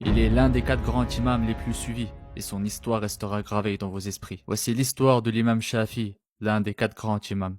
Il est l'un des 4 grands imams les plus suivis, et son histoire restera gravée dans vos esprits. Voici l'histoire de l'imam Shafi, l'un des 4 grands imams.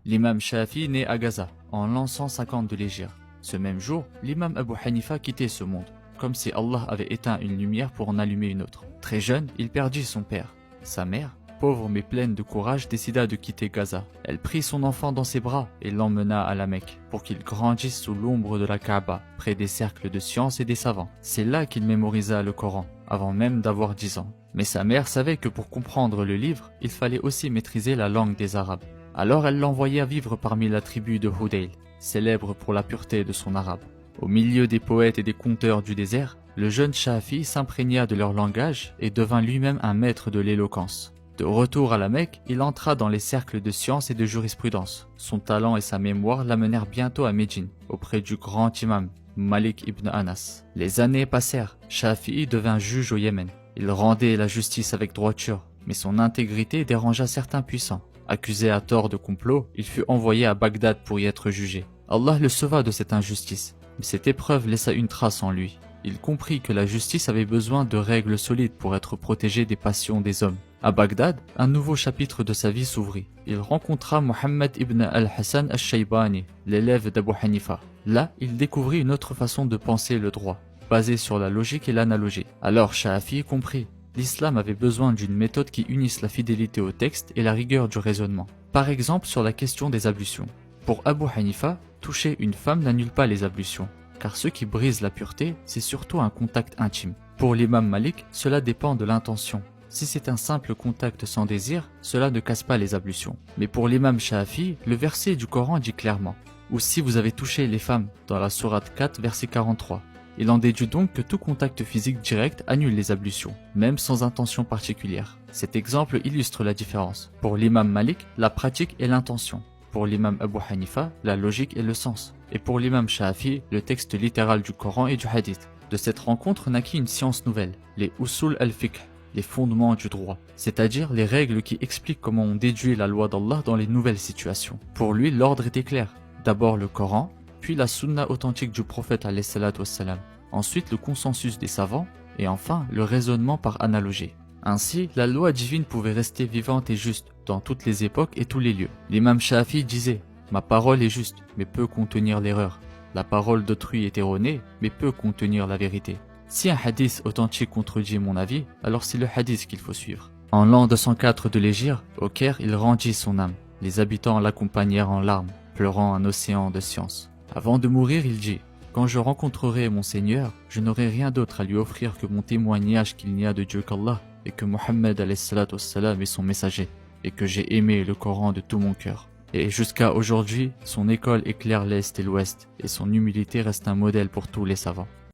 L'imam Shafi naît à Gaza, en l'an 150 de l'Hégire. Ce même jour, l'imam Abu Hanifa quittait ce monde, comme si Allah avait éteint une lumière pour en allumer une autre. Très jeune, il perdit son père. Sa mère, pauvre mais pleine de courage, décida de quitter Gaza. Elle prit son enfant dans ses bras et l'emmena à la Mecque pour qu'il grandisse sous l'ombre de la Kaaba, près des cercles de science et des savants. C'est là qu'il mémorisa le Coran, avant même d'avoir 10 ans. Mais sa mère savait que pour comprendre le livre, il fallait aussi maîtriser la langue des Arabes. Alors elle l'envoya vivre parmi la tribu de Hudayl, célèbre pour la pureté de son arabe. Au milieu des poètes et des conteurs du désert, le jeune Shafi s'imprégna de leur langage et devint lui-même un maître de l'éloquence. De retour à la Mecque, il entra dans les cercles de science et de jurisprudence. Son talent et sa mémoire l'amenèrent bientôt à Médine, auprès du grand imam, Malik ibn Anas. Les années passèrent, Shafi'i devint juge au Yémen. Il rendait la justice avec droiture, mais son intégrité dérangea certains puissants. Accusé à tort de complot, il fut envoyé à Bagdad pour y être jugé. Allah le sauva de cette injustice, mais cette épreuve laissa une trace en lui. Il comprit que la justice avait besoin de règles solides pour être protégée des passions des hommes. À Bagdad, un nouveau chapitre de sa vie s'ouvrit. Il rencontra Mohammed ibn al-Hassan al-Shaybani, l'élève d'Abu Hanifa. Là, il découvrit une autre façon de penser le droit, basée sur la logique et l'analogie. Alors Shafi comprit. L'islam avait besoin d'une méthode qui unisse la fidélité au texte et la rigueur du raisonnement. Par exemple sur la question des ablutions. Pour Abu Hanifa, toucher une femme n'annule pas les ablutions, car ce qui brise la pureté, c'est surtout un contact intime. Pour l'imam Malik, cela dépend de l'intention. Si c'est un simple contact sans désir, cela ne casse pas les ablutions. Mais pour l'imam Shafi, le verset du Coran dit clairement « Ou si vous avez touché les femmes » dans la sourate 4, verset 43. Il en déduit donc que tout contact physique direct annule les ablutions, même sans intention particulière. Cet exemple illustre la différence. Pour l'imam Malik, la pratique est l'intention. Pour l'imam Abu Hanifa, la logique est le sens. Et pour l'imam Shafi, le texte littéral du Coran et du Hadith. De cette rencontre naquit une science nouvelle, les usul al-fiqh, les fondements du droit, c'est-à-dire les règles qui expliquent comment on déduit la loi d'Allah dans les nouvelles situations. Pour lui, l'ordre était clair. D'abord le Coran, puis la sunna authentique du prophète alayhi salatu wassalam, ensuite le consensus des savants, et enfin le raisonnement par analogie. Ainsi, la loi divine pouvait rester vivante et juste dans toutes les époques et tous les lieux. L'imam Shafi disait « Ma parole est juste, mais peut contenir l'erreur. La parole d'autrui est erronée, mais peut contenir la vérité. Si un hadith authentique contredit mon avis, alors c'est le hadith qu'il faut suivre. » En l'an 204 de l'Hégire, au Caire, il rendit son âme. Les habitants l'accompagnèrent en larmes, pleurant un océan de science. Avant de mourir, il dit « Quand je rencontrerai mon Seigneur, je n'aurai rien d'autre à lui offrir que mon témoignage qu'il n'y a de Dieu qu'Allah et que Mohammed alayhi salatu wassalam est son messager et que j'ai aimé le Coran de tout mon cœur. » Et jusqu'à aujourd'hui, son école éclaire l'Est et l'Ouest et son humilité reste un modèle pour tous les savants.